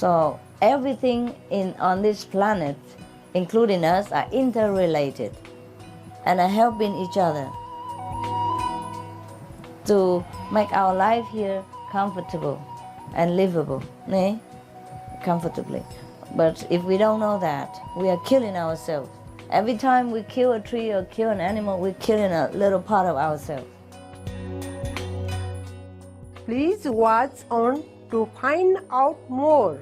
So everything on this planet, including us, are interrelated and are helping each other to make our life here comfortable and livable, comfortably. But if we don't know that, we are killing ourselves. Every time we kill a tree or kill an animal, we're killing a little part of ourselves. Please watch on to find out more.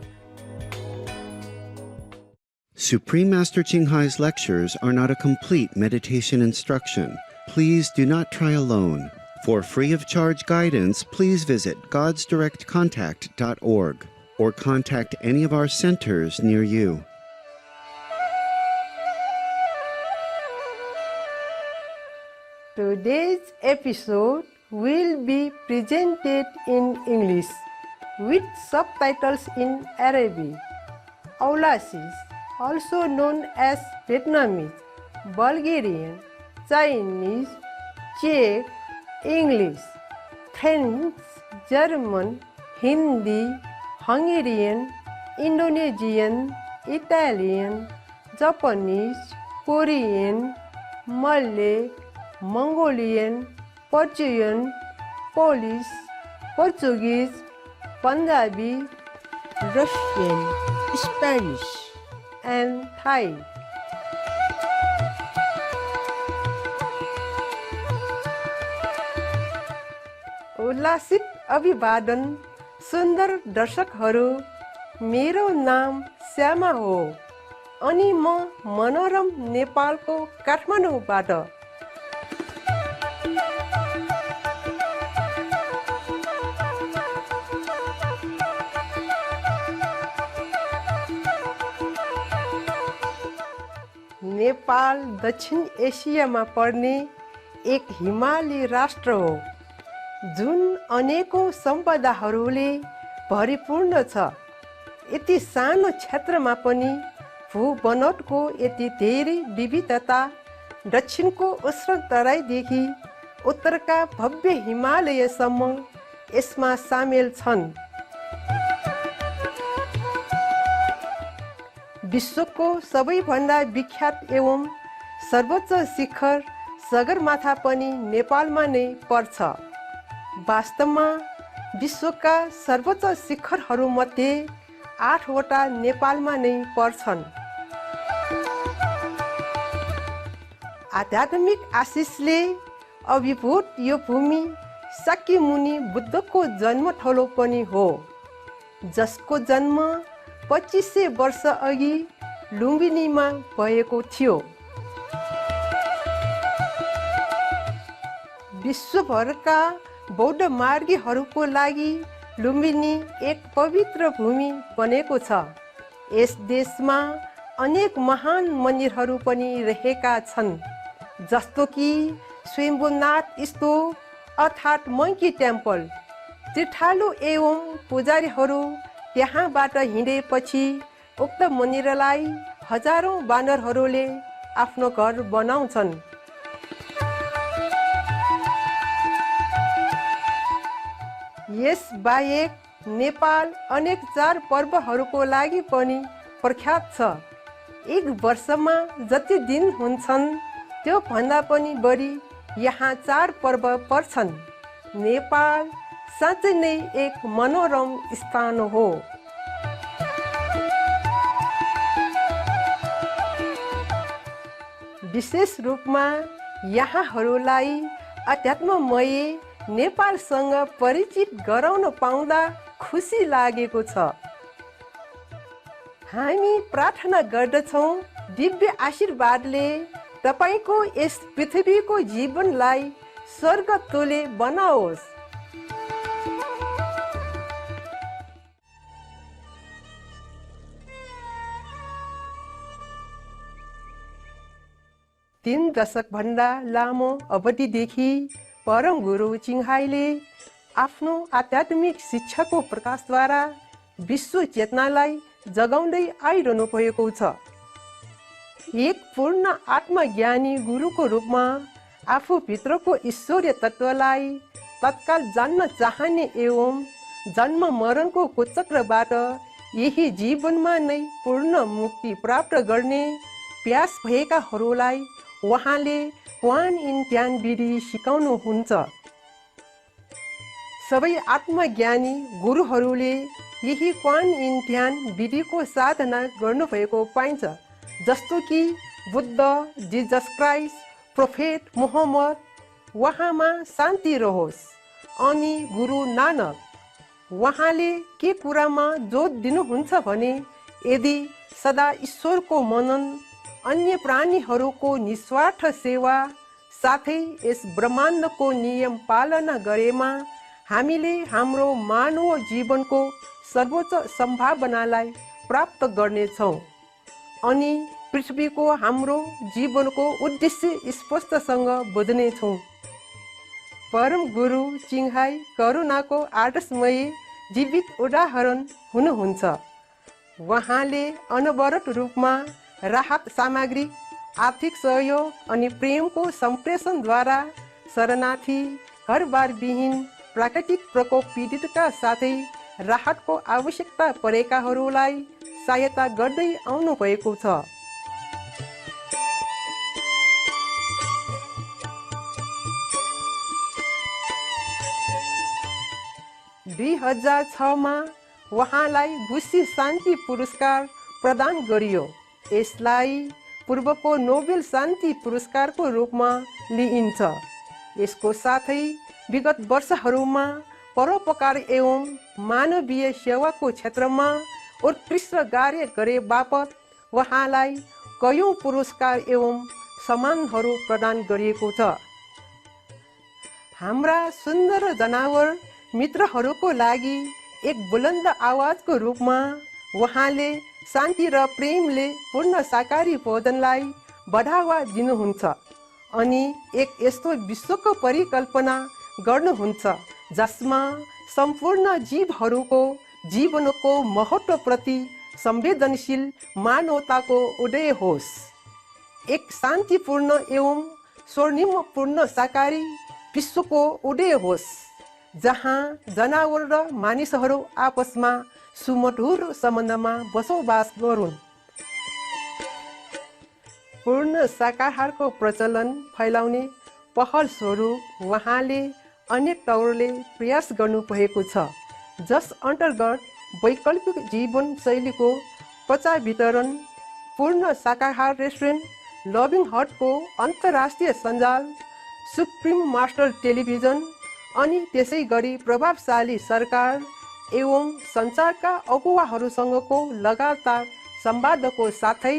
Supreme Master Ching Hai's lectures are not a complete meditation instruction. Please do not try alone. For free of charge guidance, please visit godsdirectcontact.org or contact any of our centers near you. Today's episode will be presented in English with subtitles in Arabic. Aulasis, also known as Vietnamese, Bulgarian, Chinese, Czech, English, French, German, Hindi, Hungarian, Indonesian, Italian, Japanese, Korean, Malay, Mongolian, Persian, Polish, Portuguese, Punjabi, Russian, Spanish, and Thai. उल्लासित अभिवादन सुन्दर दर्शकहरू, मेरो नाम श्यामा हो अनि म मनोरम नेपालको काठमाडौँबाट। नेपाल दक्षिण एसियामा पर्ने एक हिमाली राष्ट्र हो जुन अनेकौं सम्पदाहरूले भरिपूर्ण छ। यति सानो क्षेत्रमा पनि भूबनोटको यति धेरै विविधता, दक्षिणको उष्ण तराईदेखि उत्तरका भव्य हिमालयसम्म यसमा सामेल छन्। विश्वको सबैभन्दा विख्यात एवं सर्वोच्च शिखर सगरमाथा पनि नेपालमा नै पर्छ। वास्तवमा विश्वका सर्वोच्च शिखरहरूमध्ये 8 वटा नेपालमा नै पर्छन्। आध्यात्मिक आशिषले अभिभूत यो भूमि शाक्यमुनि बुद्धको जन्मथलो पनि हो, जसको जन्म 2500 वर्ष अघि लुम्बिनीमा भएको थियो। विश्वभरका बौद्ध मार्गीहरूको लागि लुम्बिनी एक पवित्र भूमि बनेको छ। यस देशमा अनेक महान मन्दिरहरू पनि रहेका छन्, जस्तो कि स्वयम्भूनाथ स्तूप अर्थात् मंकी टेम्पल। तीर्थालु एवं पुजारीहरू त्यहाँबाट हिँडेपछि उक्त मन्दिरलाई हजारौं बानरहरूले आफ्नो घर बनाउँछन्। यस बाहेक नेपाल अनेक चाड पर्वहरूको लागि पनि प्रख्यात छ। एक वर्षमा जति दिन हुन्छन् त्यो भन्दा पनि बढी यहाँ चाड पर्व पर्छन्। नेपाल साँच्चै नै एक मनोरम स्थान हो। विशेष रूपमा यहाँहरूलाई अध्यात्ममय नेपालसँग परिचित गराउन पाउँदा खुसी लागेको छ। हामी प्रार्थना गर्दछौं दिव्य आशीर्वादले तपाईको यस पृथ्वीको जीवनलाई स्वर्ग तुल्य बनाओस्। तीन दशक भन्दा लामो अवधिदेखि परम गुरु चिङ हाईले आफ्नो आध्यात्मिक शिक्षाको प्रकाशद्वारा विश्व चेतनालाई जगाउँदै आइरहनु भएको छ। एक पूर्ण आत्मज्ञानी गुरुको रूपमा आफू भित्रको ईश्वरीय तत्त्वलाई तत्काल जान्न चाहने एवं जन्म मरणको कुचक्रबाट यही जीवनमा नै पूर्ण मुक्ति प्राप्त गर्ने प्यास भएकाहरूलाई उहाँले क्वान इन ध्यान विधि सिकाउनुहुन्छ। सबै आत्मज्ञानी गुरुहरूले यही क्वान इन ध्यान विधिको साधना गर्नुभएको पाइन्छ, जस्तो कि Buddha, Jesus Christ, prophet Muhammad, उहाँमा शान्ति रहोस्, अनि गुरु नानक। उहाँले के कुरामा जोड दिनुहुन्छ भने यदि सदा ईश्वरको मनन, अन्य प्राणीहरूको निस्वार्थ सेवा साथै यस ब्रह्माण्डको नियम पालना गरेमा हामीले हाम्रो मानव जीवनको सर्वोच्च सम्भावनालाई प्राप्त गर्नेछौँ अनि पृथ्वीको हाम्रो जीवनको उद्देश्य स्पष्टसँग बुझ्नेछौँ। परम गुरु चिङहाई करुणाको आदर्शमय जीवित उदाहरण हुनुहुन्छ। उहाँले अनवरत रूपमा राहत सामग्री, आर्थिक सहयोग अनि प्रेमको सम्प्रेषणद्वारा शरणार्थी, घरबारविहीन, प्राकृतिक प्रकोप पीडितका साथै राहतको आवश्यकता परेकाहरूलाई सहायता गर्दै आउनुभएको छ। 2006 मा उहाँलाई गुसी शान्ति पुरस्कार प्रदान गरियो। यसलाई पूर्वको नोबेल शान्ति पुरस्कारको रूपमा लिइन्छ। यसको साथै विगत वर्षहरूमा परोपकार एवं मानवीय सेवाको क्षेत्रमा उत्कृष्ट कार्य गरे बापत उहाँलाई कयौं पुरस्कार एवं सम्मानहरू प्रदान गरिएको छ। हाम्रा सुन्दर जनावर मित्रहरूको लागि एक बुलन्द आवाजको रूपमा उहाँले शान्ति र प्रेमले पूर्ण शाकाहारी भोजनलाई बढावा दिनुहुन्छ अनि एक यस्तो विश्वको परिकल्पना गर्नुहुन्छ जसमा सम्पूर्ण जीवहरूको जीवनको महत्त्वप्रति संवेदनशील मानवताको उदय होस्। एक शान्तिपूर्ण एवं स्वर्णिमपूर्ण शाकाहारी विश्वको उदय होस्, जहाँ जनावर र मानिसहरू आपसमा सुमधुर सम्बन्धमा बसोबास गरून्। पूर्ण शाकाहारको प्रचलन फैलाउने पहल स्वरूप उहाँले अनेक तौरले प्रयास गर्नुभएको छ, जस अन्तर्गत वैकल्पिक जीवनशैलीको प्रचार वितरण, पूर्ण शाकाहार रेस्टुरेन्ट, लभिङ हटको अन्तर्राष्ट्रिय सञ्जाल, सुप्रिम मास्टर टेलिभिजन अनि त्यसै गरी प्रभावशाली सरकार एवं सञ्चारका अगुवाहरूसँगको लगातार संवादको साथै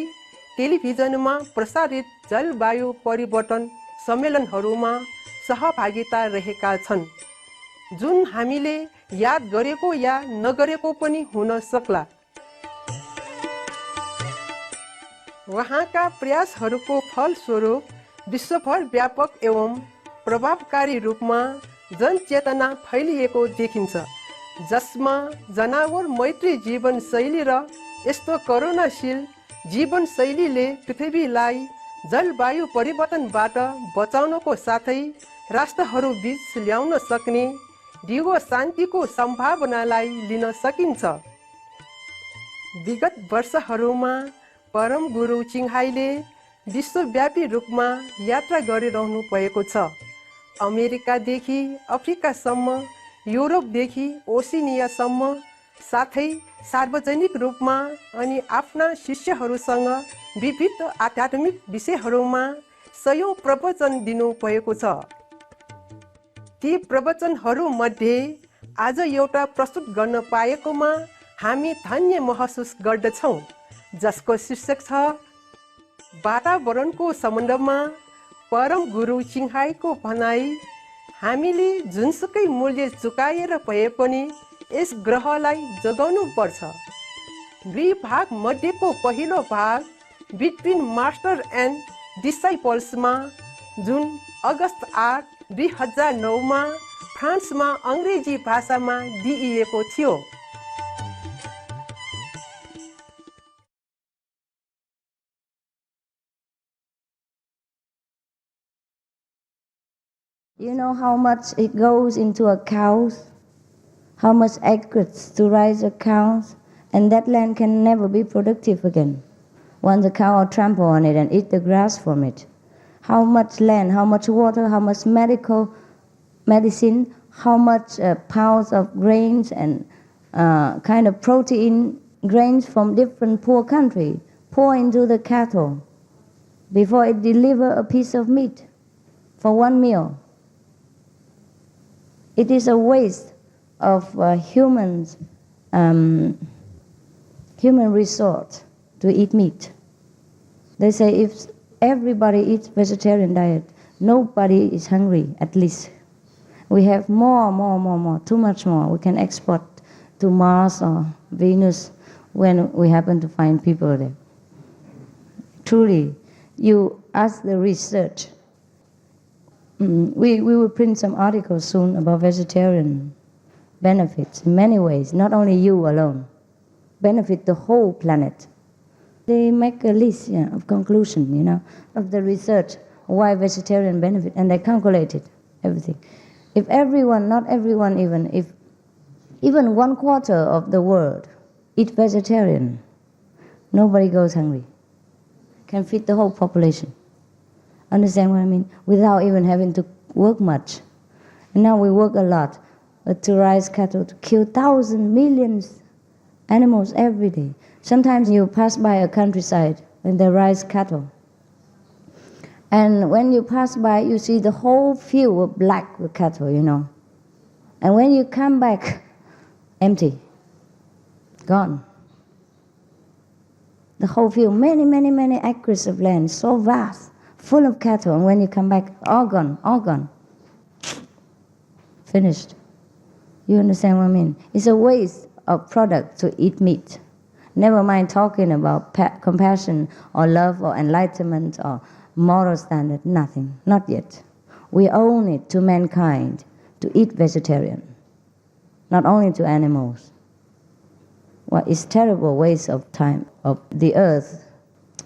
टेलिभिजनमा प्रसारित जलवायु परिवर्तन सम्मेलनहरूमा सहभागिता रहेका छन्, जुन हामीले याद गरेको या नगरेको पनि हुन सक्ला। उहाँका प्रयासहरूको फलस्वरूप विश्वभर व्यापक एवं प्रभावकारी रूपमा जनचेतना फैलिएको देखिन्छ, जसमा जनावर मैत्री जीवनशैली र यस्तो करुणाशील जीवनशैलीले पृथ्वीलाई जलवायु परिवर्तनबाट बचाउनको साथै राष्ट्रहरू बीच ल्याउन सक्ने दिगो शान्तिको सम्भावनालाई लिन सकिन्छ। विगत वर्षहरूमा परम गुरु चिङहाईले विश्वव्यापी रूपमा यात्रा गरिरहनु भएको छ। अमेरिकादेखि अफ्रिकासम्म, युरोपदेखि ओसिनियासम्म, साथै सार्वजनिक रूपमा अनि आफ्ना शिष्यहरूसँग विविध आध्यात्मिक विषयहरूमा सयौं प्रवचन दिनुभएको छ। ती प्रवचनहरूमध्ये आज एउटा प्रस्तुत गर्न पाएकोमा हामी धन्य महसुस गर्दछौँ, जसको शीर्षक छ वातावरणको सम्बन्धमा परम गुरु चिङहाईको भनाई, हामीले जुनसुकै मूल्य चुकाएर भए पनि यस ग्रहलाई जोगाउनु पर्छ। 2 भाग मध्येको पहिलो भाग बिट्विन मास्टर एन्ड डिसाइपल्समा जुन अगस्त 8, 2009 मा फ्रान्समा अङ्ग्रेजी भाषामा दिइएको थियो। You know how much it goes into a cow? How much acres to raise a cow? And that land can never be productive again. Once a cow trample on it and eat the grass from it. How much land, how much water, how much medicine, how much pounds of grains and kind of protein grains from different poor country pour into the cattle before it deliver a piece of meat for one meal. It is a waste of human resource to eat meat. They say if everybody eats vegetarian diet, nobody is hungry, at least. We have more, too much more. We can export to Mars or Venus when we happen to find people there. Truly, you ask the research. We will print some articles soon about vegetarian benefits in many ways, not only you alone, benefit the whole planet. They make a list of conclusion, of the research, why vegetarian benefit, and they calculated everything. If everyone, not everyone even, if even 1/4 of the world eat vegetarian, nobody goes hungry. Can feed the whole population. Understand what I mean? Without even having to work much. And now we work a lot to raise cattle, to kill thousands, millions animals every day. Sometimes you pass by a countryside when they raise cattle. And when you pass by, you see the whole field black with cattle, And when you come back, empty, gone. The whole field, many acres of land, so vast, full of cattle. And when you come back, all gone. Finished. You understand what I mean? It's a waste of product to eat meat. Never mind talking about compassion or love or enlightenment or moral standard, nothing, not yet. We own it to mankind to eat vegetarian, not only to animals. Well, it's terrible waste of time, of the earth,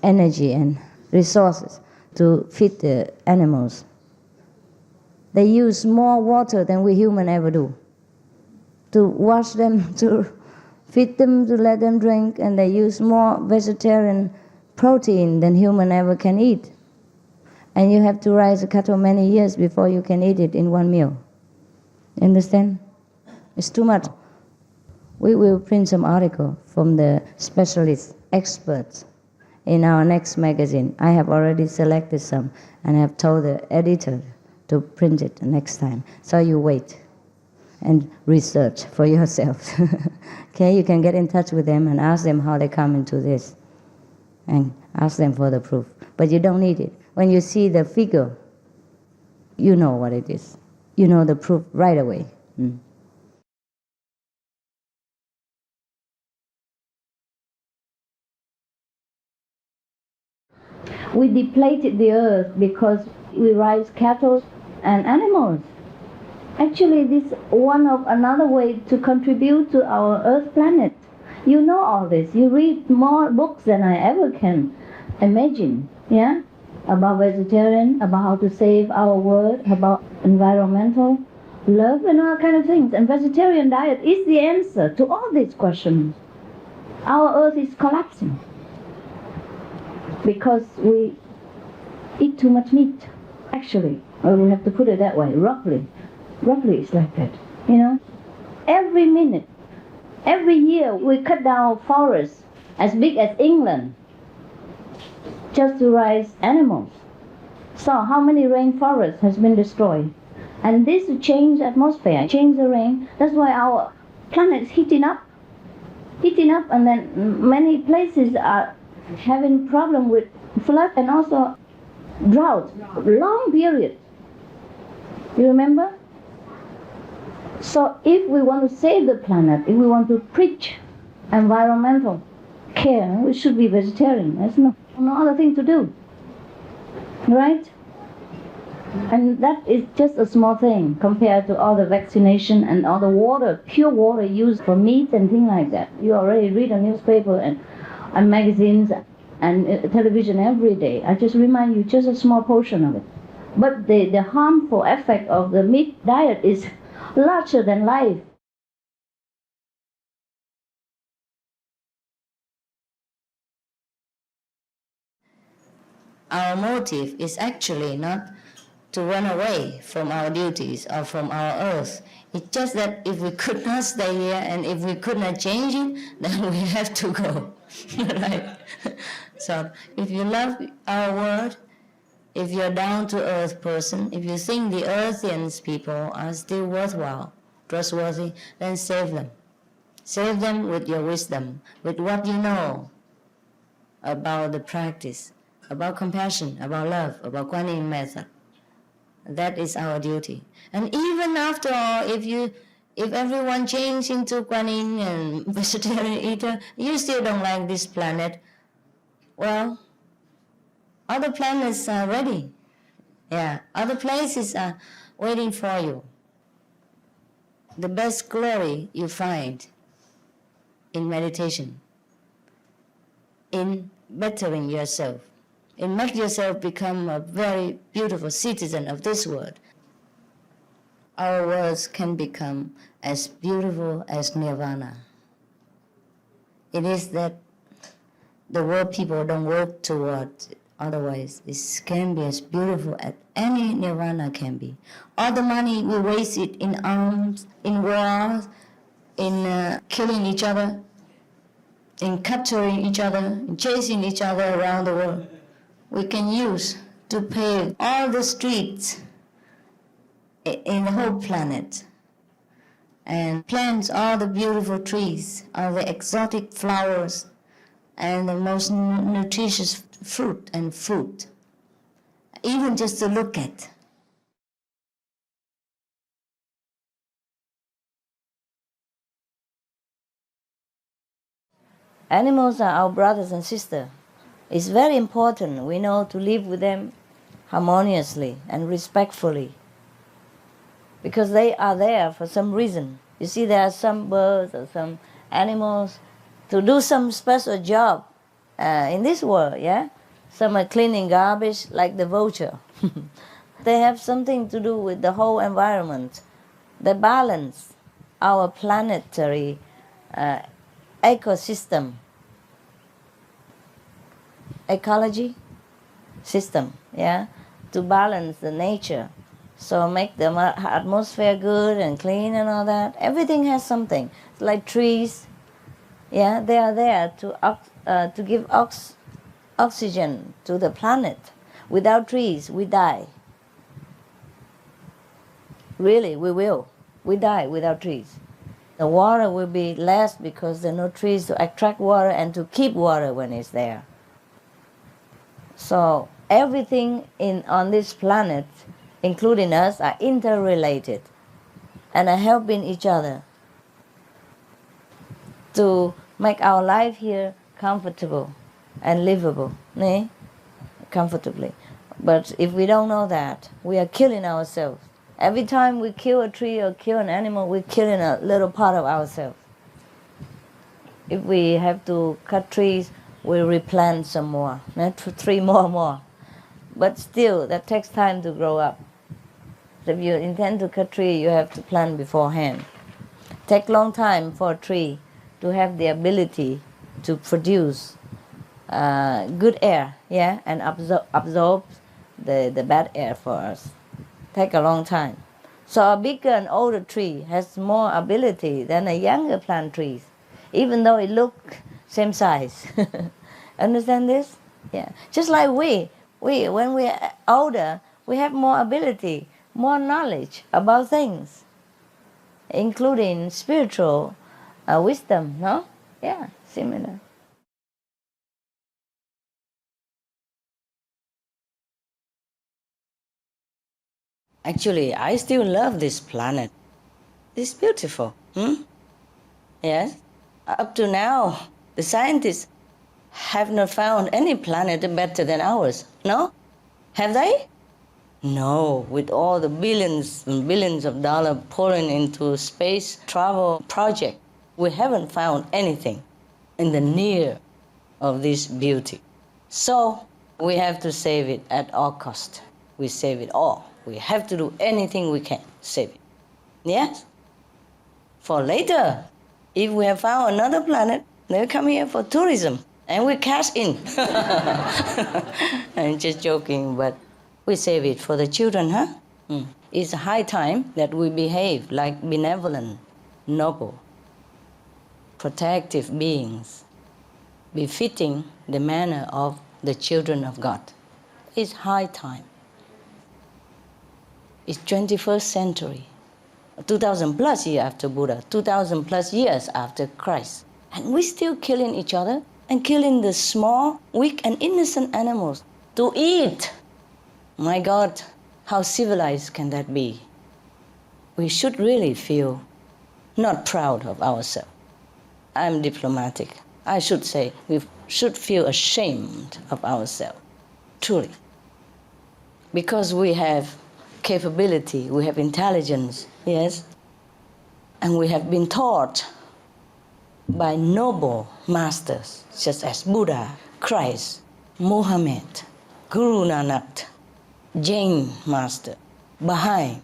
energy and resources to feed the animals. They use more water than we human ever do. To wash them, to feed them, to let them drink, and they use more vegetarian protein than human ever can eat. And you have to raise a cattle many years before you can eat it in one meal. Understand? It's too much. We will print some article from the specialists, experts, in our next magazine. I have already selected some and have told the editor to print it next time. So you wait and research for yourself. Okay, you can get in touch with them and ask them how they come into this and ask them for the proof. But you don't need it. When you see the figure, you know what it is. You know the proof right away. We depleted the earth because we raise cattle and animals. Actually, this is another way to contribute to our earth planet. You know all this. You read more books than I ever can imagine, about vegetarian, about how to save our world, about environmental love and all kind of things. And vegetarian diet is the answer to all these questions. Our earth is collapsing because we eat too much meat, actually. Or we have to put it that way, roughly. Roughly it's like that, Every minute, every year we cut down forests as big as England just to raise animals. So how many rainforests has been destroyed? And this change atmosphere, change the rain. That's why our planet is heating up, and then many places are having problem with flood and also drought, long period. You remember? So if we want to save the planet, if we want to preach environmental care, we should be vegetarian. There's no other thing to do, right? And that is just a small thing compared to all the vaccination and all the water, pure water used for meat and things like that. You already read a newspaper and magazines and television every day. I just remind you just a small portion of it. But the harmful effect of the meat diet is larger than life. Our motive is actually not to run away from our duties or from our earth. It's just that if we could not stay here and if we could not change it, then we have to go. Right? So if you love our world, if you're a down-to-earth person, if you think the earthians people are still worthwhile, trustworthy, then save them. Save them with your wisdom, with what you know about the practice, about compassion, about love, about Kuan Yin method. That is our duty. And even after all, if everyone changed into Kuan Yin and vegetarian eater, you still don't like this planet, well, other planets are ready. Yeah, other places are waiting for you. The best glory you find in meditation, in bettering yourself, in making yourself become a very beautiful citizen of this world. Our worlds can become as beautiful as nirvana. It is that the world people don't work toward it. Otherwise, it can be as beautiful as any nirvana can be. All the money we waste it in arms, in wars, in killing each other, in capturing each other, in chasing each other around the world. We can use to pave all the streets in the whole planet and plant all the beautiful trees, all the exotic flowers, and the most nutritious fruit and food, even just to look at. Animals are our brothers and sisters. It's very important, we know, to live with them harmoniously and respectfully, because they are there for some reason. You see, there are some birds or some animals to do some special job in this world, yeah? Some are cleaning garbage, like the vulture. They have something to do with the whole environment. They balance our planetary ecosystem, ecology system, yeah, to balance the nature. So make the atmosphere good and clean and all that. Everything has something. It's like trees, yeah, they are there to give oxygen to the planet. Without trees, we die. Really, we will. We die without trees. The water will be less because there are no trees to attract water and to keep water when it's there. So everything on this planet, including us, are interrelated and are helping each other to make our life here comfortable and livable, comfortably. But if we don't know that, we are killing ourselves. Every time we kill a tree or kill an animal, we're killing a little part of ourselves. If we have to cut trees, we replant some more, 3 more. But still, that takes time to grow up. So if you intend to cut tree, you have to plant beforehand. Take long time for a tree to have the ability to produce good air, yeah, and absorb the bad air for us. Take a long time. So a bigger and older tree has more ability than a younger plant trees, even though it look same size. Understand this? Yeah. Just like we when we're older, we have more ability, more knowledge about things, including spiritual wisdom, no? Yeah, similar. Actually, I still love this planet. It's beautiful. Yes. Up to now, the scientists have not found any planet better than ours. No? Have they? No. With all the billions and billions of dollars pouring into space travel project, we haven't found anything in the near of this beauty. So we have to save it at all cost. We save it all. We have to do anything we can, save it. Yes? For later, if we have found another planet, they'll come here for tourism. And we cash in. I'm just joking, but we save it for the children, huh? It's high time that we behave like benevolent, noble, protective beings, befitting the manner of the children of God. It's high time. It's 21st century, 2,000 plus years after Buddha, 2,000 plus years after Christ. And we're still killing each other and killing the small, weak, and innocent animals to eat. My God, how civilized can that be? We should really feel not proud of ourselves. I'm diplomatic. I should say we should feel ashamed of ourselves, truly. Because we have capability, we have intelligence, yes? And we have been taught by noble masters such as Buddha, Christ, Muhammad, Guru Nanak, Jain master, Baha'i,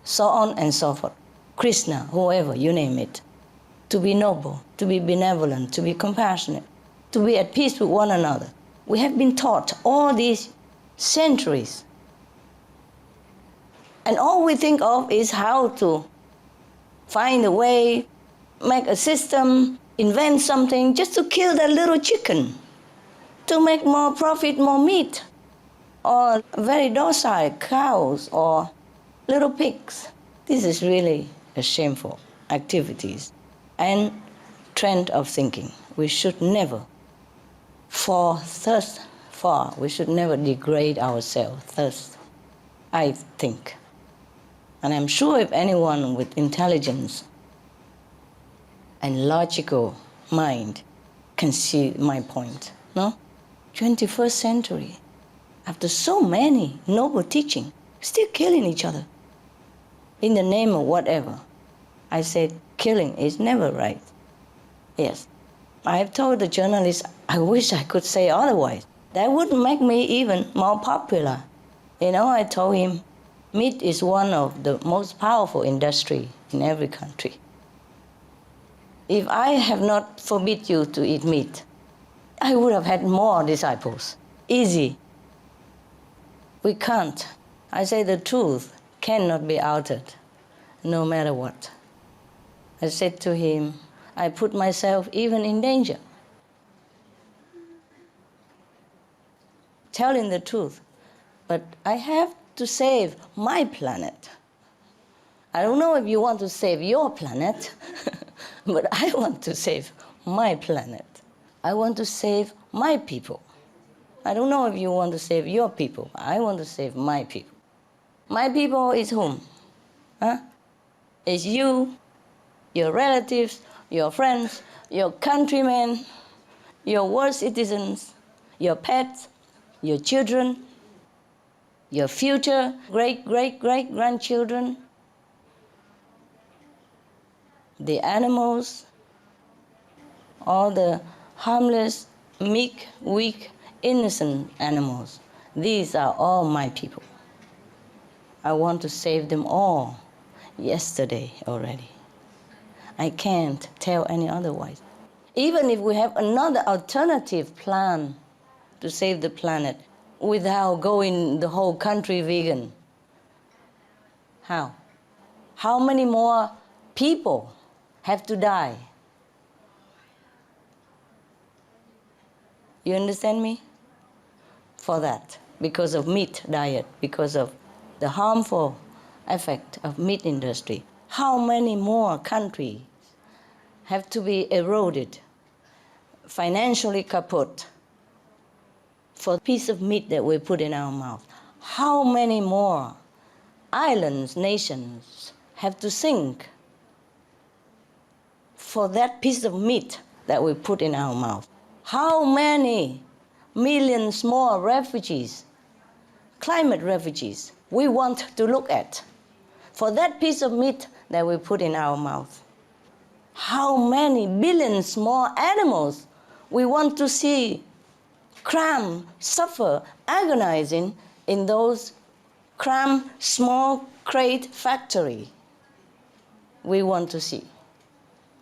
so on and so forth, Krishna, whoever, you name it, to be noble, to be benevolent, to be compassionate, to be at peace with one another. We have been taught all these centuries. And all we think of is how to find a way, make a system, invent something just to kill that little chicken, to make more profit, more meat, or very docile cows or little pigs. This is really a shameful activities and trend of thinking. We should never fall thus far. We should never degrade ourselves thus, I think. And I'm sure if anyone with intelligence and logical mind can see my point, no? 21st century, after so many noble teaching, still killing each other in the name of whatever. I said killing is never right. Yes. I have told the journalist, I wish I could say otherwise. That would make me even more popular. You know, I told him, meat is one of the most powerful industry in every country. If I have not forbid you to eat meat, I would have had more disciples. Easy. We can't. I say the truth cannot be altered, no matter what. I said to him, I put myself even in danger. Telling the truth, but I have to save my planet. I don't know if you want to save your planet, but I want to save my planet. I want to save my people. I don't know if you want to save your people. I want to save my people. My people is whom? Huh? It's you, your relatives, your friends, your countrymen, your world citizens, your pets, your children, your future great-great-great-grandchildren, the animals, all the harmless, meek, weak, innocent animals. These are all my people. I want to save them all yesterday already. I can't tell any otherwise. Even if we have another alternative plan to save the planet without going the whole country vegan, how? How many more people have to die? You understand me? For that, because of meat diet, because of the harmful effect of meat industry. How many more countries have to be eroded, financially kaput, for a piece of meat that we put in our mouth? How many more islands, nations have to sink for that piece of meat that we put in our mouth? How many millions more refugees, climate refugees, we want to look at for that piece of meat that we put in our mouth? How many billions more animals we want to see cram, suffer, agonizing in those cram, small crate factory we want to see?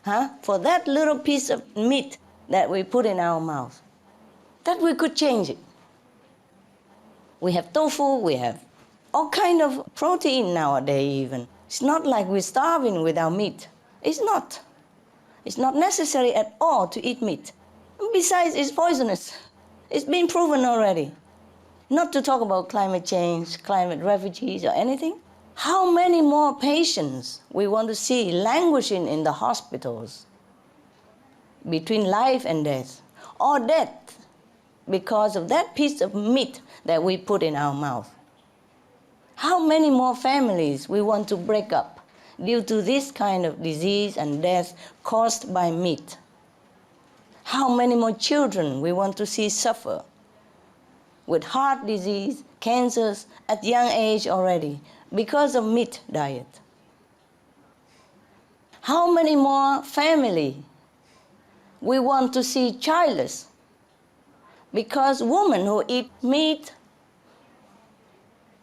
Huh? For that little piece of meat that we put in our mouth, that we could change it. We have tofu, we have all kind of protein nowadays even. It's not like we're starving without meat. It's not. It's not necessary at all to eat meat. Besides, it's poisonous. It's been proven already. Not to talk about climate change, climate refugees or anything. How many more patients we want to see languishing in the hospitals between life and death, or death because of that piece of meat that we put in our mouth? How many more families we want to break up due to this kind of disease and death caused by meat? How many more children we want to see suffer with heart disease, cancers at young age already because of meat diet? How many more families we want to see childless because women who eat meat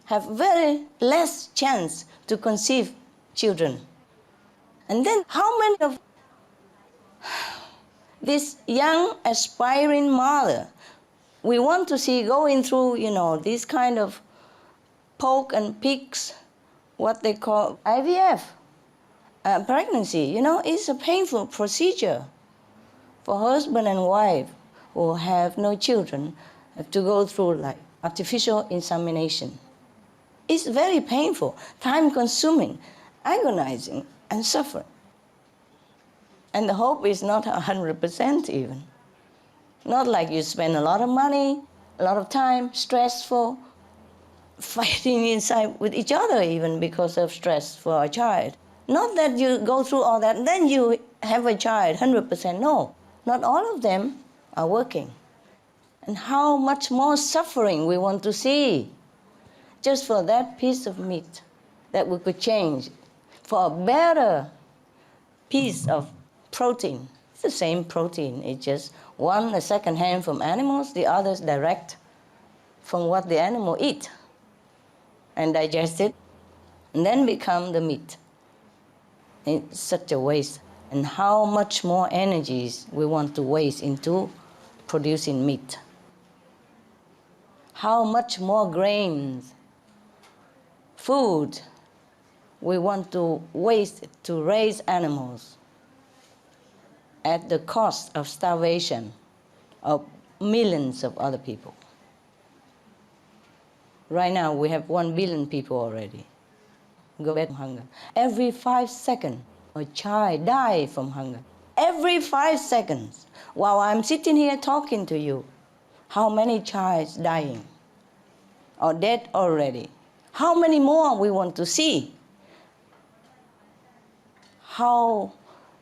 have very less chance to conceive children? And then how many of this young aspiring mother we want to see going through, this kind of pork and pigs, what they call IVF pregnancy? It's a painful procedure for husband and wife who have no children, have to go through like artificial insemination. It's very painful, time-consuming, agonizing, and suffering. And the hope is not 100% even. Not like you spend a lot of money, a lot of time, stressful, fighting inside with each other even because of stress for a child. Not that you go through all that, and then you have a child, 100%. No, not all of them are working. And how much more suffering we want to see just for that piece of meat that we could change for a better piece of protein. It's the same protein. It's just one a second hand from animals, the others direct from what the animal eat and digest it, and then become the meat. It's such a waste. And how much more energies we want to waste into producing meat. How much more grains, food we want to waste to raise animals at the cost of starvation of millions of other people. Right now we have 1 billion people already go back from hunger. Every 5 seconds a child dies from hunger. Every 5 seconds. While I'm sitting here talking to you, how many children dying or dead already? How many more we want to see? How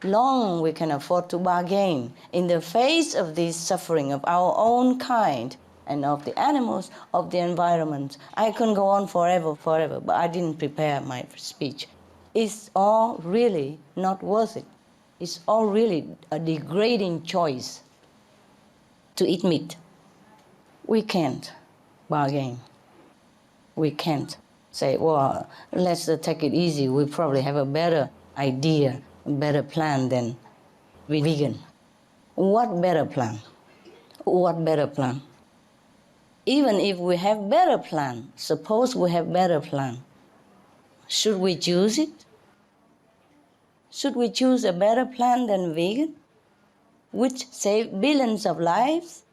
long we can afford to bargain in the face of this suffering of our own kind and of the animals, of the environment? I can go on forever, but I didn't prepare my speech. It's all really not worth it. It's all really a degrading choice to eat meat. We can't bargain. We can't say, well, let's take it easy. We probably have a better idea, a better plan than vegan. What better plan? What better plan? Even if we have better plan, suppose we have better plan, should we choose it? Should we choose a better plan than vegan, which save billions of lives,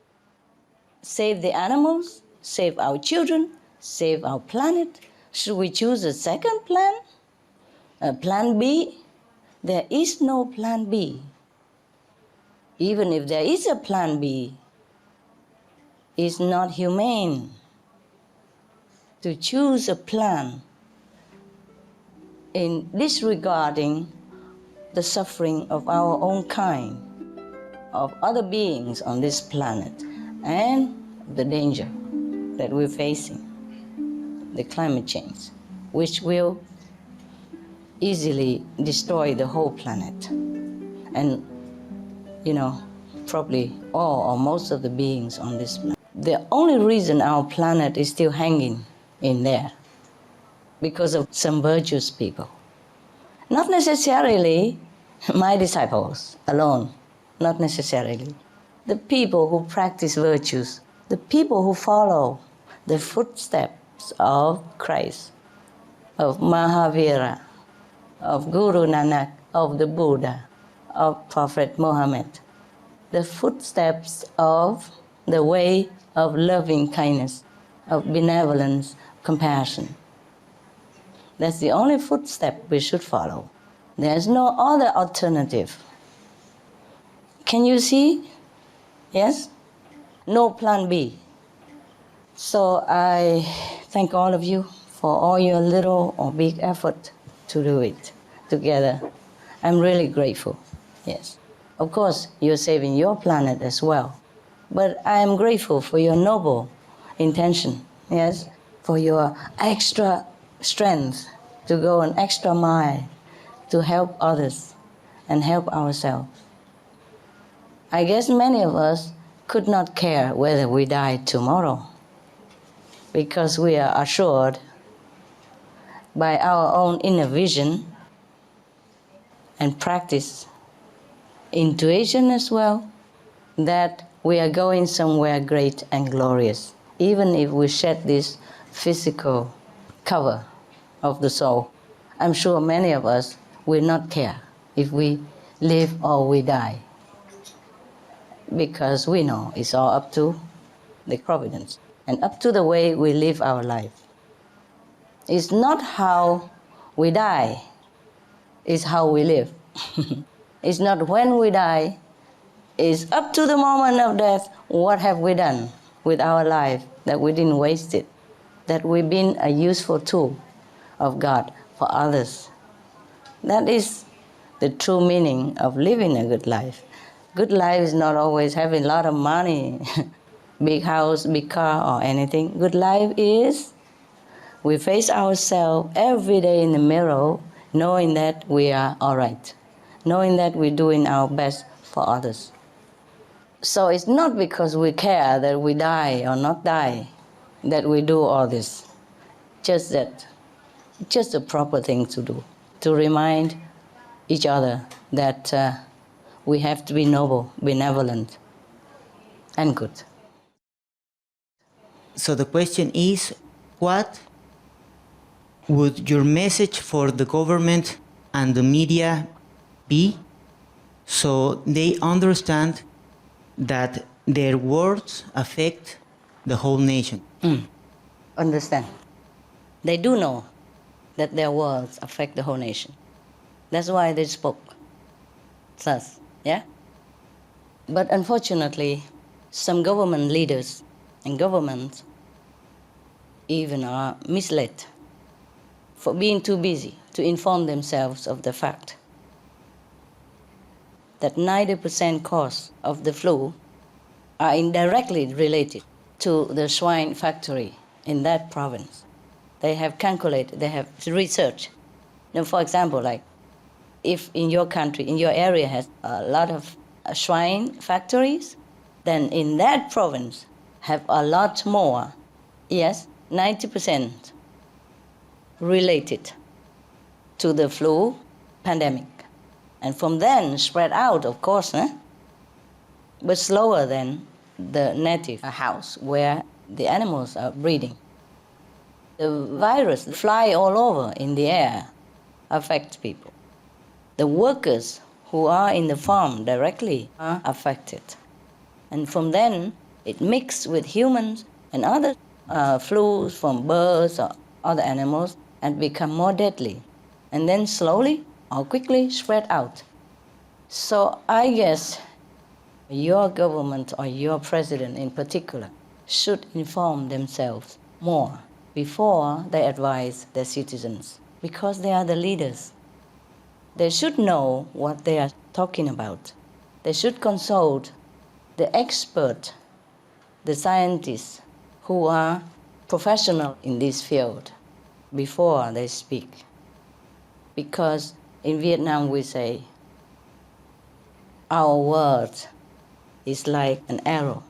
save the animals, save our children, save our planet? Should we choose a second plan, a plan B? There is no plan B. Even if there is a plan B, it's not humane to choose a plan in disregarding the suffering of our own kind, of other beings on this planet, and the danger that we're facing, the climate change, which will easily destroy the whole planet. And, probably all or most of the beings on this planet. The only reason our planet is still hanging in there, because of some virtuous people. Not necessarily my disciples alone, not necessarily. the people who practice virtues, the people who follow the footsteps of Christ, of Mahavira, of Guru Nanak, of the Buddha, of Prophet Muhammad, the footsteps of the way of loving kindness, of benevolence, compassion. That's the only footstep we should follow. There's no other alternative. Can you see? Yes? No plan B. So I thank all of you for all your little or big effort to do it together. I'm really grateful. Yes. Of course, you're saving your planet as well. But I am grateful for your noble intention, yes, for your extra strength to go an extra mile to help others and help ourselves. I guess many of us could not care whether we die tomorrow because we are assured by our own inner vision and practice, intuition as well, that we are going somewhere great and glorious, even if we shed this physical cover of the soul. I'm sure many of us will not care if we live or we die, because we know it's all up to the providence and up to the way we live our life. It's not how we die, it's how we live. It's not when we die, it's up to the moment of death, what have we done with our life, that we didn't waste it, that we've been a useful tool of God for others. That is the true meaning of living a good life. Good life is not always having a lot of money, big house, big car, or anything. Good life is we face ourselves every day in the mirror, knowing that we are all right, knowing that we're doing our best for others. So it's not because we care that we die or not die that we do all this. Just a proper thing to do, to remind each other that we have to be noble, benevolent, and good. So the question is, what would your message for the government and the media be so they understand that their words affect the whole nation? Understand. They do know that their words affect the whole nation. That's why they spoke thus, yeah? But unfortunately, some government leaders and governments even are misled for being too busy to inform themselves of the fact that 90% cause of the flu are indirectly related to the swine factory in that province. They have calculated, they have researched. Now, for example, like if in your country, in your area has a lot of swine factories, then in that province have a lot more, yes, 90% related to the flu pandemic. And from then spread out, of course, but slower than the native house where the animals are breeding. The virus fly all over in the air, affects people. The workers who are in the farm directly are affected. And from then, it mixes with humans and other flus from birds or other animals and become more deadly. And then slowly or quickly spread out. So I guess your government or your president in particular should inform themselves more before they advise their citizens, because they are the leaders. They should know what they are talking about. They should consult the expert, the scientists who are professional in this field before they speak. Because in Vietnam we say, our word is like an arrow.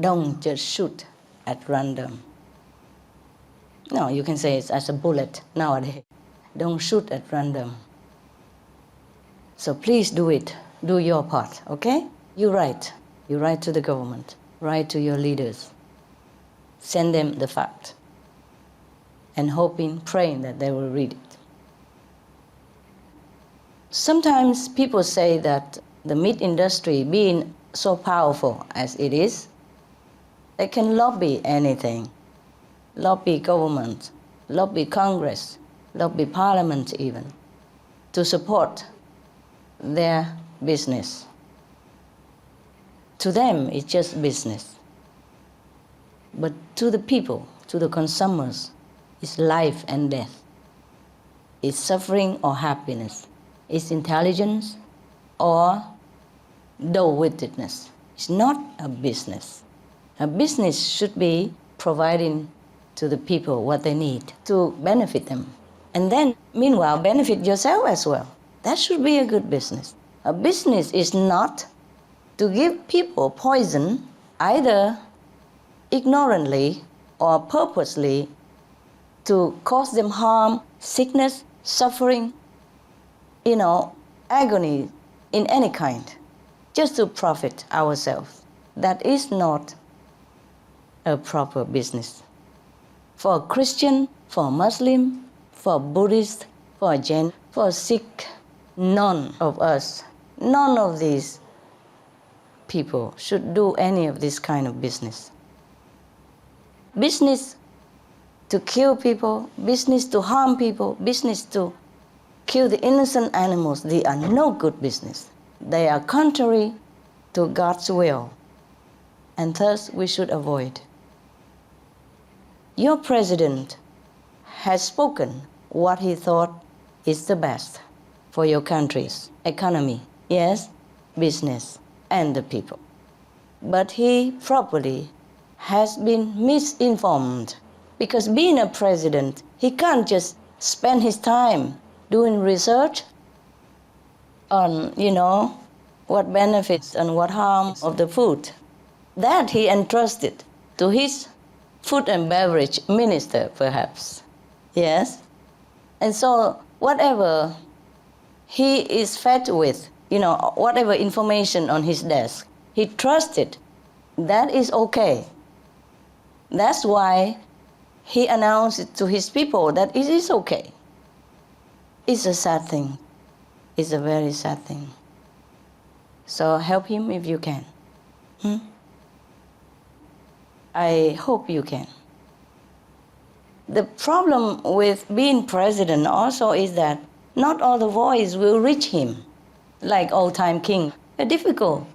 Don't just shoot at random. No, you can say it's as a bullet nowadays. Don't shoot at random. So please do it. Do your part, okay? You're right. You write to the government, write to your leaders, send them the fact, and hoping, praying that they will read it. Sometimes people say that the meat industry, being so powerful as it is, they can lobby anything, lobby government, lobby Congress, lobby Parliament even, to support their business. To them, it's just business. But to the people, to the consumers, it's life and death. It's suffering or happiness. It's intelligence or dull-wittedness. It's not a business. A business should be providing to the people what they need to benefit them. And then, meanwhile, benefit yourself as well. That should be a good business. A business is not to give people poison, either ignorantly or purposely, to cause them harm, sickness, suffering, agony in any kind, just to profit ourselves. That is not a proper business. For a Christian, for a Muslim, for a Buddhist, for a Jain, for a Sikh, none of us, none of these people should do any of this kind of business. Business to kill people, business to harm people, business to kill the innocent animals, they are no good business. They are contrary to God's will, and thus we should avoid. Your president has spoken what he thought is the best for your country's economy, yes, business, and the people. But he probably has been misinformed, because being a president, he can't just spend his time doing research on, what benefits and what harms of the food. That he entrusted to his food and beverage minister, perhaps. Yes? And so whatever he is fed with, whatever information on his desk, he trusted that is okay. That's why he announced it to his people that it is okay. It's a sad thing. It's a very sad thing. So help him if you can. I hope you can. The problem with being president also is that not all the voice will reach him, like old-time king. They're difficult.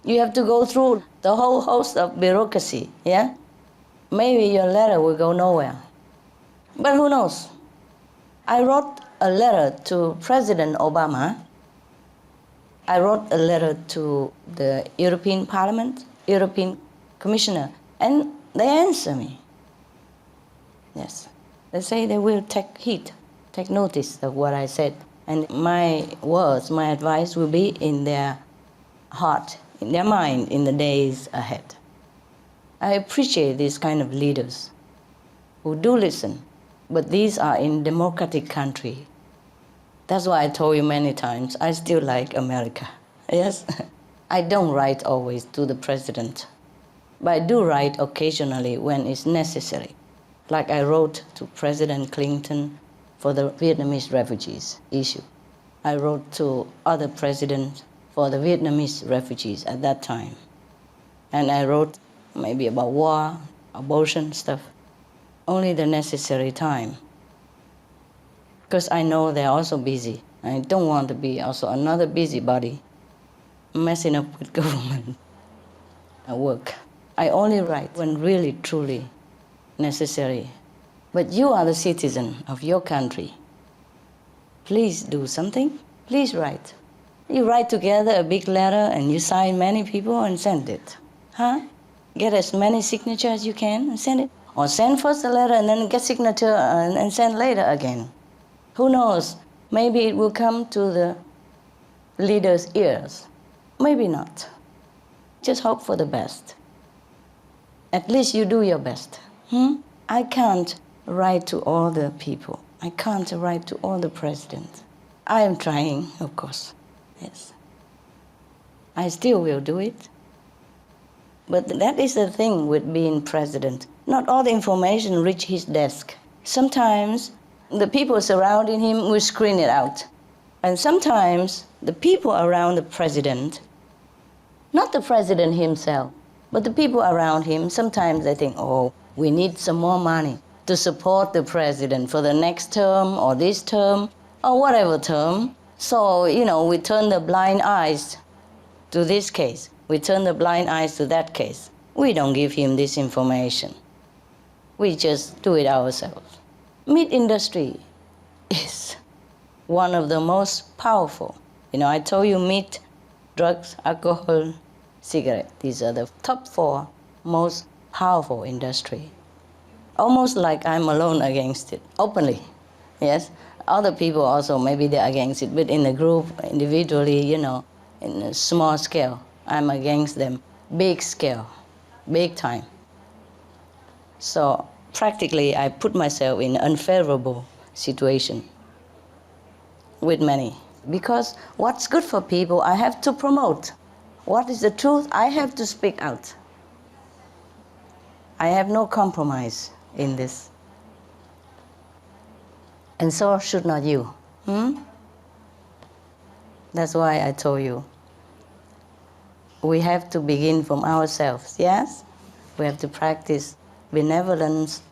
You have to go through the whole host of bureaucracy, yeah? Maybe your letter will go nowhere. But who knows? I wrote a letter to President Obama. I wrote a letter to the European Parliament, European Commissioner, and they answer me. Yes. They say they will take heed, take notice of what I said. And my words, my advice will be in their heart, in their mind, in the days ahead. I appreciate these kind of leaders who do listen, but these are in democratic country. That's why I told you many times, I still like America. Yes? I don't write always to the president, but I do write occasionally when it's necessary. Like I wrote to President Clinton for the Vietnamese refugees issue. I wrote to other presidents for the Vietnamese refugees at that time. And I wrote maybe about war, abortion stuff, only the necessary time. Because I know they're also busy. I don't want to be also another busybody messing up with government work. I only write when really, truly necessary. But you are the citizen of your country. Please do something. Please write. You write together a big letter and you sign many people and send it. Get as many signatures as you can and send it. Or send first a letter and then get signature and send later again. Who knows? Maybe it will come to the leader's ears. Maybe not. Just hope for the best. At least you do your best. I can't write to all the people. I can't write to all the presidents. I am trying, of course. Yes. I still will do it. But that is the thing with being president. Not all the information reach his desk. Sometimes the people surrounding him will screen it out. And sometimes the people around the president, not the president himself, but the people around him, sometimes they think, oh, we need some more money to support the president for the next term or this term or whatever term. So, we turn the blind eyes to this case. We turn the blind eyes to that case. We don't give him this information. We just do it ourselves. Meat industry is one of the most powerful. I told you meat, drugs, alcohol, cigarette. These are the top 4 most powerful industry. Almost like I'm alone against it, openly. Yes, other people also, maybe they're against it, but in a group, individually, in a small scale, I'm against them. Big scale, big time. So practically, I put myself in an unfavorable situation with many. Because what's good for people, I have to promote. What is the truth, I have to speak out. I have no compromise in this. And so should not you. That's why I told you. We have to begin from ourselves, yes? We have to practice benevolence,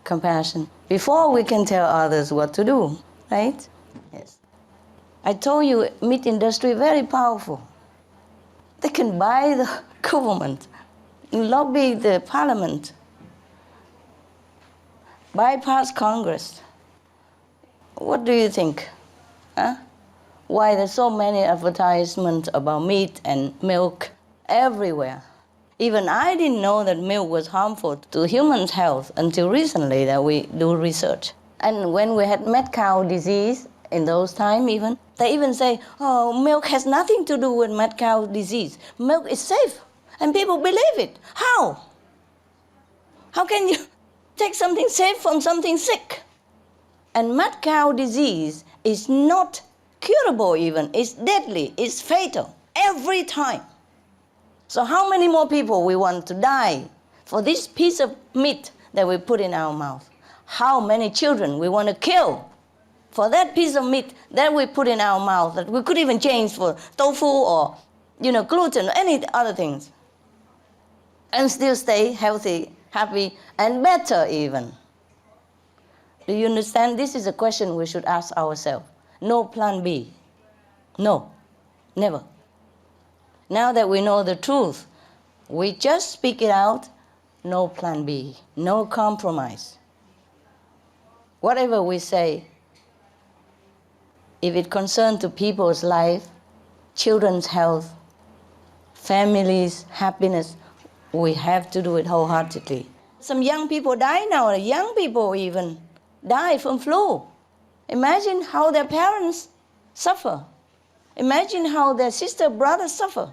compassion, before we can tell others what to do, right? Yes. I told you, meat industry, very powerful. They can buy the government, lobby the parliament, bypass Congress. What do you think? Huh? Why there's so many advertisements about meat and milk everywhere? Even I didn't know that milk was harmful to human health until recently that we do research. And when we had mad cow disease, in those times even, they even say, oh, milk has nothing to do with mad cow disease. Milk is safe. And people believe it. How? How can you take something safe from something sick? And mad cow disease is not curable even. It's deadly. It's fatal every time. So how many more people we want to die for this piece of meat that we put in our mouth? How many children we want to kill for that piece of meat that we put in our mouth that we could even change for tofu or gluten or any other things and still stay healthy, happy, and better even. Do you understand? This is a question we should ask ourselves. No plan B. No, never. Now that we know the truth, we just speak it out. No plan B, no compromise. Whatever we say, if it concerns to people's life, children's health, families' happiness, we have to do it wholeheartedly. Some young people die now, young people even die from flu. Imagine how their parents suffer. Imagine how their sister, brother suffer.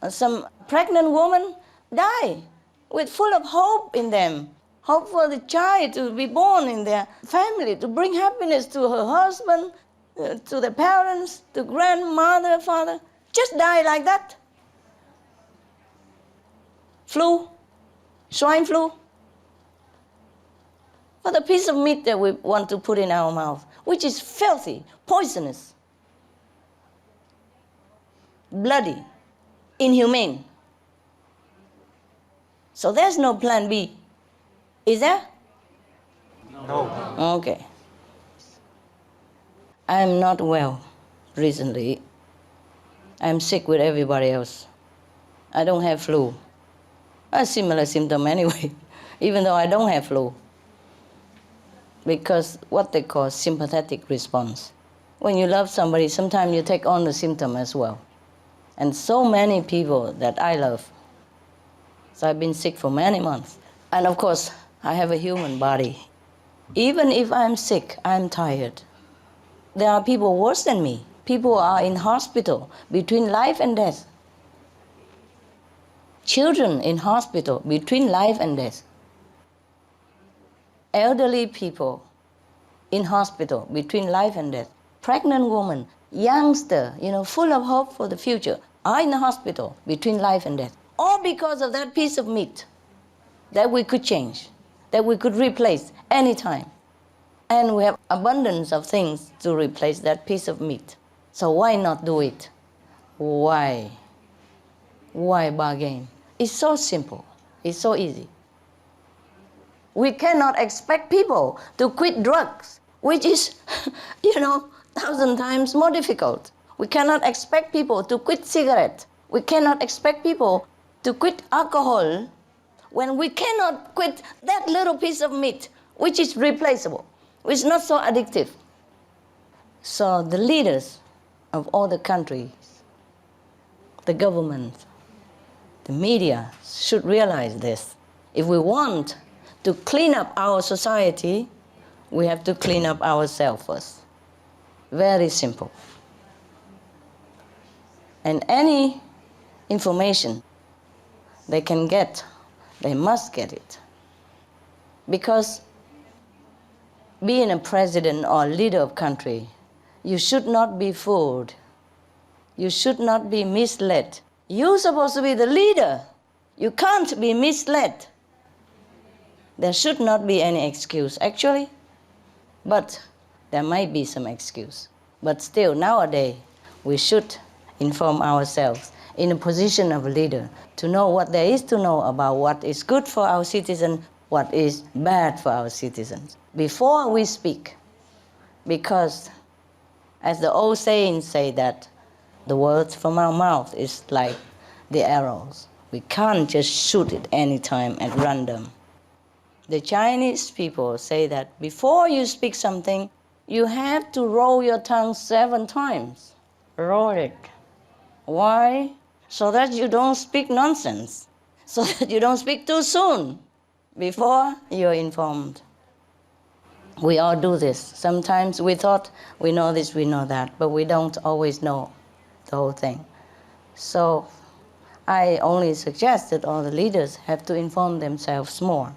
Some pregnant woman die with full of hope in them. Hope for the child to be born in their family, to bring happiness to her husband, to the parents, to grandmother, father. Just die like that. Flu, swine flu. For the piece of meat that we want to put in our mouth, which is filthy, poisonous, bloody, inhumane. So there's no plan B. Is there? No. Okay. I'm not well recently. I'm sick with everybody else. I don't have flu. A similar symptom anyway, even though I don't have flu. Because what they call sympathetic response. When you love somebody, sometimes you take on the symptom as well. And so many people that I love. So I've been sick for many months. And of course, I have a human body. Even if I'm sick, I'm tired. There are people worse than me. People are in hospital between life and death. Children in hospital between life and death. Elderly people in hospital between life and death. Pregnant woman, youngster, full of hope for the future, are in the hospital between life and death, all because of that piece of meat that we could change, that we could replace anytime. And we have abundance of things to replace that piece of meat. So why not do it? Why? Why bargain? It's so simple. It's so easy. We cannot expect people to quit drugs, which is, 1,000 times more difficult. We cannot expect people to quit cigarettes. We cannot expect people to quit alcohol when we cannot quit that little piece of meat, which is replaceable, which is not so addictive. So the leaders of all the countries, the government, the media should realize this. If we want to clean up our society, we have to clean up ourselves first. Very simple. And any information they can get, they must get it. Because being a president or leader of country, you should not be fooled. You should not be misled. You're supposed to be the leader. You can't be misled. There should not be any excuse, actually. But there might be some excuse. But still, nowadays, we should inform ourselves in a position of a leader to know what there is to know about what is good for our citizens, what is bad for our citizens, before we speak. Because, as the old saying say that, the words from our mouth is like the arrows. We can't just shoot it anytime at random. The Chinese people say that before you speak something, you have to roll your tongue 7 times. Roll it. Why? So that you don't speak nonsense. So that you don't speak too soon before you're informed. We all do this. Sometimes we thought we know this, we know that, but we don't always know the whole thing. So I only suggest that all the leaders have to inform themselves more.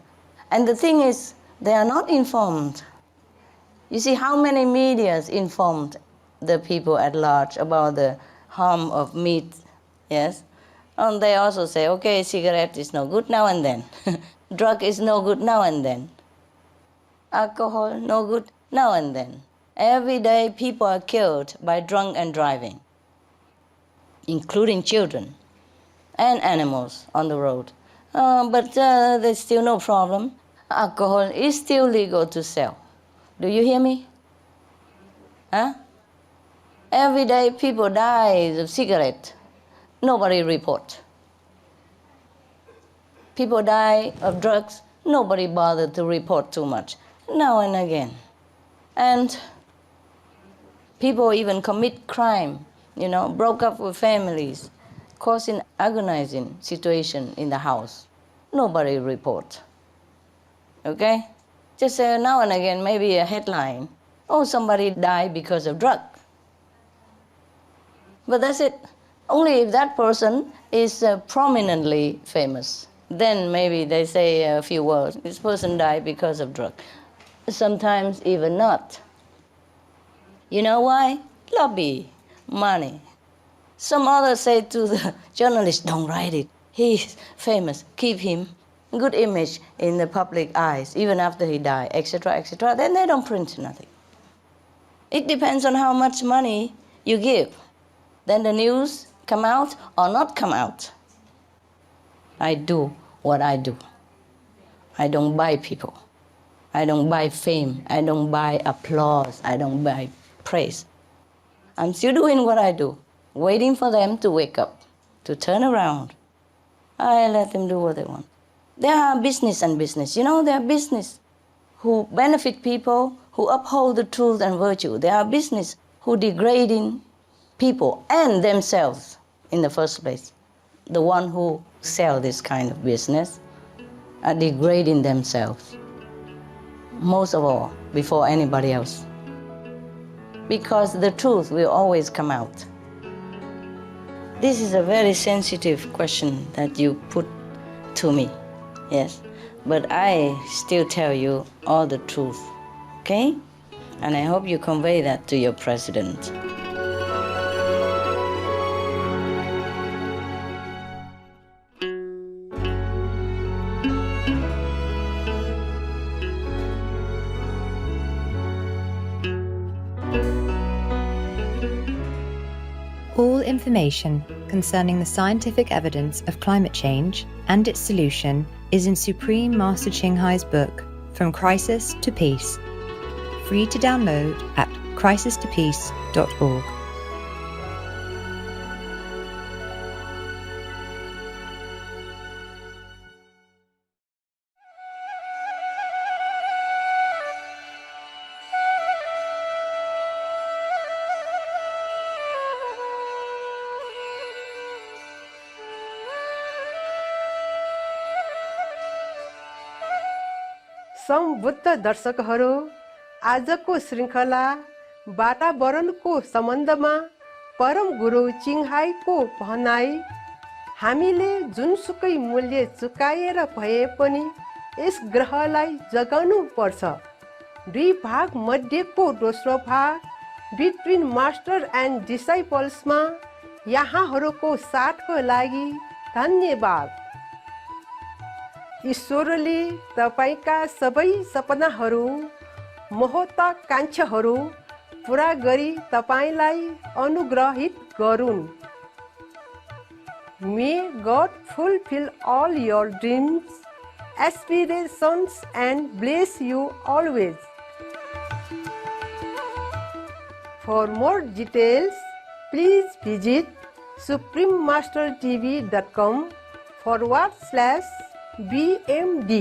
And the thing is, they are not informed. You see how many medias informed the people at large about the harm of meat, yes? And they also say, okay, cigarette is no good now and then. Drug is no good now and then. Alcohol, no good now and then. Every day people are killed by drunk and driving, including children and animals on the road. But there's still no problem. Alcohol is still legal to sell. Do you hear me? Huh? Every day people die of cigarette. Nobody report. People die of drugs. Nobody bothered to report too much. Now and again. And people even commit crime, broke up with families, causing agonizing situation in the house. Nobody report. Okay? Just now and again, maybe a headline. Oh, somebody died because of drug. But that's it. Only if that person is prominently famous. Then maybe they say a few words. This person died because of drug. Sometimes even not. You know why? Lobby, money. Some others say to the journalist, don't write it. He's famous. Keep him good image in the public eyes, even after he died, etc., etc. Then they don't print nothing. It depends on how much money you give. Then the news come out or not come out. I do what I do. I don't buy people. I don't buy fame. I don't buy applause. I don't buy praise. I'm still doing what I do, waiting for them to wake up, to turn around. I let them do what they want. There are business and business. There are business who benefit people, who uphold the truth and virtue. There are business who degrading people and themselves in the first place. The one who sell this kind of business are degrading themselves, most of all, before anybody else. Because the truth will always come out. This is a very sensitive question that you put to me, yes? But I still tell you all the truth, okay? And I hope you convey that to your president. information concerning the scientific evidence of climate change and its solution is in Supreme Master Ching Hai's book, From Crisis to Peace, free to download at crisistopeace.org. सम्बुद्ध दर्शकहरू, आजको श्रृङ्खला वातावरणको सम्बन्धमा परम गुरु चिङ हाईको भनाइ, हामीले जुनसुकै मूल्य चुकाएर भए पनि यस ग्रहलाई जगाउनु पर्छ। 2 भाग मध्येको दोस्रो भाग बिट्विन मास्टर एन्ड डिसाइपल्समा यहाँहरूको साथको लागि धन्यवाद। ईश्वरले तपाईका सबै सपनाहरू, महत्वाकांक्षाहरू पूरा गरी तपाईलाई अनुग्रहित गरून्। May God fulfill all your dreams, aspirations and bless you always. For more details, please visit suprememastertv.com/BMD.